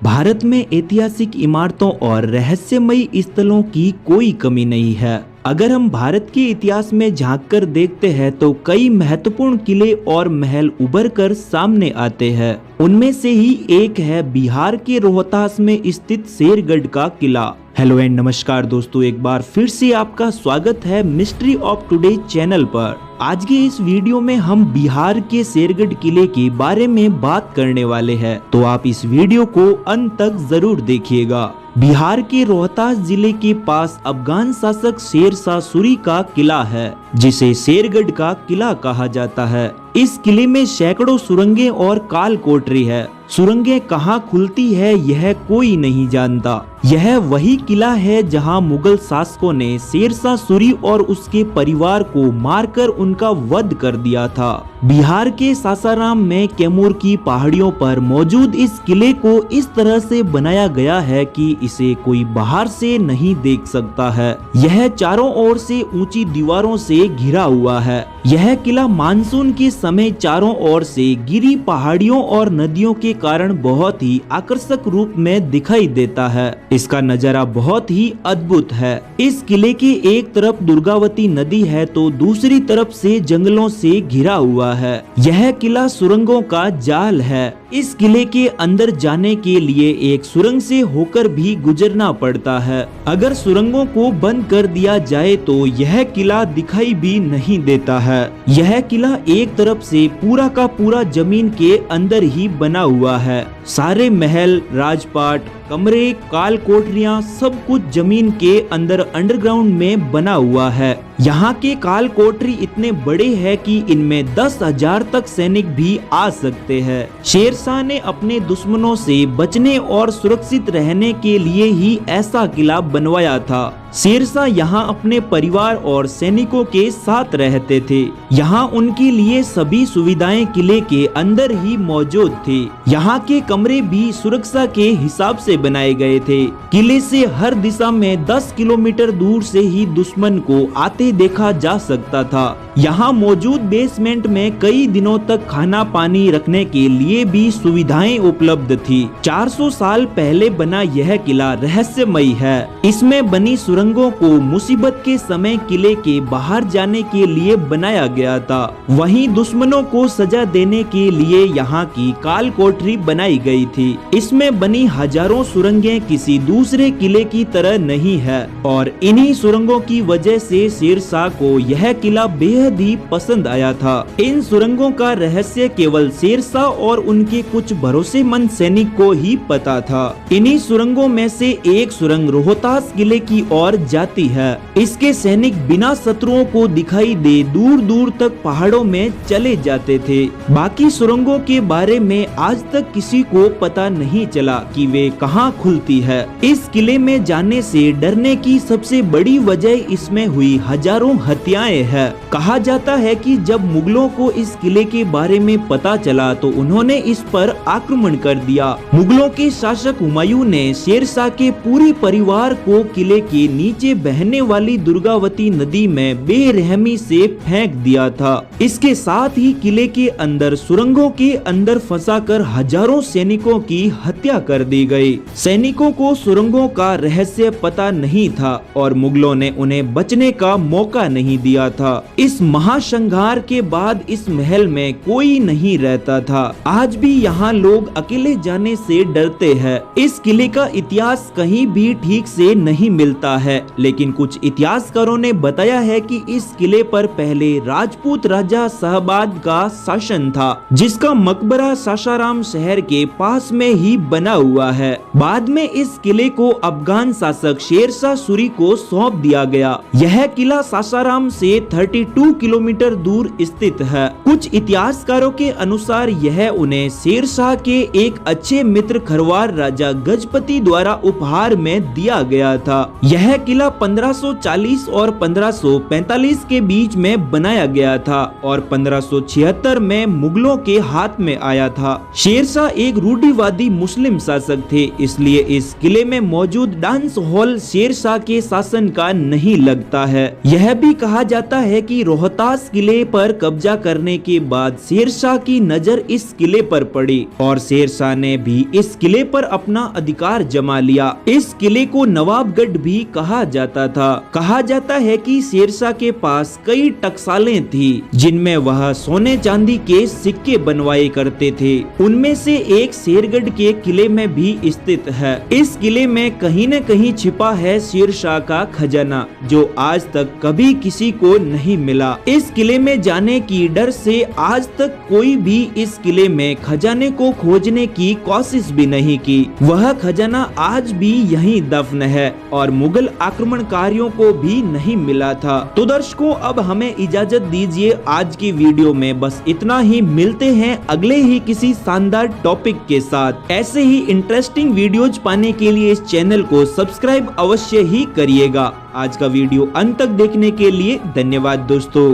भारत में ऐतिहासिक इमारतों और रहस्यमयी स्थलों की कोई कमी नहीं है। अगर हम भारत के इतिहास में झांककर देखते हैं तो कई महत्वपूर्ण किले और महल उभर कर सामने आते हैं। उनमें से ही एक है बिहार के रोहतास में स्थित शेरगढ़ का किला। हेलो एंड नमस्कार दोस्तों, एक बार फिर से आपका स्वागत है मिस्ट्री ऑफ टुडे चैनल पर। आज के इस वीडियो में हम बिहार के शेरगढ़ किले के बारे में बात करने वाले हैं, तो आप इस वीडियो को अंत तक जरूर देखिएगा। बिहार के रोहतास जिले के पास अफगान शासक शेर शाह सूरी का किला है, जिसे शेरगढ़ का किला कहा जाता है। इस किले में सैकड़ों सुरंगें और काल कोठरी है। सुरंगें कहाँ खुलती है यह कोई नहीं जानता। यह वही किला है जहां मुगल शासकों ने शेर शाह सूरी और उसके परिवार को मारकर उनका वध कर दिया था। बिहार के सासाराम में कैमूर की पहाड़ियों पर मौजूद इस किले को इस तरह से बनाया गया है कि इसे कोई बाहर से नहीं देख सकता है। यह चारों ओर से ऊंची दीवारों से घिरा हुआ है। यह किला मानसून के समय चारों ओर से गिरी पहाड़ियों और नदियों के कारण बहुत ही आकर्षक रूप में दिखाई देता है। इसका नजारा बहुत ही अद्भुत है। इस किले के एक तरफ दुर्गावती नदी है तो दूसरी तरफ से जंगलों से घिरा हुआ है। यह किला सुरंगों का जाल है। इस किले के अंदर जाने के लिए एक सुरंग से होकर भी गुजरना पड़ता है। अगर सुरंगों को बंद कर दिया जाए तो यह किला दिखाई भी नहीं देता है। यह किला एक तरफ से पूरा का पूरा जमीन के अंदर ही बना हुआ है। सारे महल, राजपाट, कमरे, काल कोठरियां सब कुछ जमीन के अंदर अंडरग्राउंड में बना हुआ है। यहाँ के काल कोठरी इतने बड़े हैं कि इनमें 10,000 तक सैनिक भी आ सकते हैं। शेर शाह ने अपने दुश्मनों से बचने और सुरक्षित रहने के लिए ही ऐसा किला बनवाया था। शेर शाह यहाँ अपने परिवार और सैनिकों के साथ रहते थे। यहाँ उनके लिए सभी सुविधाएं किले के अंदर ही मौजूद थी। यहाँ के कमरे भी सुरक्षा के हिसाब से बनाए गए थे। किले से हर दिशा में 10 किलोमीटर दूर से ही दुश्मन को आते देखा जा सकता था। यहाँ मौजूद बेसमेंट में कई दिनों तक खाना पानी रखने के लिए भी सुविधाएं उपलब्ध थी। 400 साल पहले बना यह किला रहस्यमयी है। इसमें बनी सुरंगों को मुसीबत के समय किले के बाहर जाने के लिए बनाया गया था। वहीं दुश्मनों को सजा देने के लिए यहाँ की काल कोठरी बनाई गई थी। इसमें बनी हजारों सुरंगें किसी दूसरे किले की तरह नहीं है और इन्हीं सुरंगों की वजह से शेर शाह को यह किला बेहद ही पसंद आया था। इन सुरंगों का रहस्य केवल शेर शाह और उनके कुछ भरोसेमंद सैनिक को ही पता था। इन्हीं सुरंगों में से एक सुरंग रोहतास किले की ओर जाती है। इसके सैनिक बिना शत्रुओं को दिखाई दे दूर दूर तक पहाड़ों में चले जाते थे। बाकी सुरंगों के बारे में आज तक किसी को पता नहीं चला कि वे कहां खुलती है। इस किले में जाने से डरने की सबसे बड़ी वजह इसमें हुई हजारों हत्याएं है। कहा जाता है कि जब मुगलों को इस किले के बारे में पता चला तो उन्होंने इस पर आक्रमण कर दिया। मुगलों के शासक हुमायूं ने शेर शाह के पूरे परिवार को किले के नीचे बहने वाली दुर्गावती नदी में बेरहमी से फेंक दिया था। इसके साथ ही किले के अंदर सुरंगों के अंदर फंसाकर हजारों सैनिकों की हत्या कर दी गई। सैनिकों को सुरंगों का रहस्य पता नहीं था और मुगलों ने उन्हें बचने का मौका नहीं दिया था। इस महासंहार के बाद इस महल में कोई नहीं रहता था। आज भी यहाँ लोग अकेले जाने से डरते हैं। इस किले का इतिहास कहीं भी ठीक से नहीं मिलता है, लेकिन कुछ इतिहासकारों ने बताया है कि इस किले पर पहले राजपूत राजा शहबाद का शासन था, जिसका मकबरा सासाराम शहर के पास में ही बना हुआ है। बाद में इस किले को अफगान शासक शेर शाह सूरी को सौंप दिया गया। यह किला सासाराम से 32 किलोमीटर दूर स्थित है। कुछ इतिहासकारों के अनुसार यह उन्हें शेर शाह के एक अच्छे मित्र खरवार राजा गजपति द्वारा उपहार में दिया गया था। यह किला 1540 और 1545 के बीच में बनाया गया था और 1576 में मुगलों के हाथ में आया था। शेर शाह एक एक रूढ़िवादी मुस्लिम शासक थे, इसलिए इस किले में मौजूद डांस हॉल शेरशाह के शासन का नहीं लगता है। यह भी कहा जाता है कि रोहतास किले पर कब्जा करने के बाद शेरशाह की नजर इस किले पर पड़ी और शेरशाह ने भी इस किले पर अपना अधिकार जमा लिया। इस किले को नवाबगढ़ भी कहा जाता था। कहा जाता है कि शेरशाह के पास कई टकसालें थी जिनमें वह सोने चांदी के सिक्के बनवाए करते थे। उनमें से एक शेरगढ़ के किले में भी स्थित है। इस किले में कहीं न कहीं छिपा है शेरशाह का खजाना, जो आज तक कभी किसी को नहीं मिला। इस किले में जाने की डर से आज तक कोई भी इस किले में खजाने को खोजने की कोशिश भी नहीं की। वह खजाना आज भी यहीं दफन है और मुगल आक्रमणकारियों को भी नहीं मिला था। तो दर्शकों, अब हमें इजाजत दीजिए आज की वीडियो में बस इतना ही। मिलते हैं अगले ही किसी शानदार टॉपिक के साथ। ऐसे ही इंटरेस्टिंग वीडियोज पाने के लिए इस चैनल को सब्सक्राइब अवश्य ही करिएगा। आज का वीडियो अंत तक देखने के लिए धन्यवाद दोस्तों।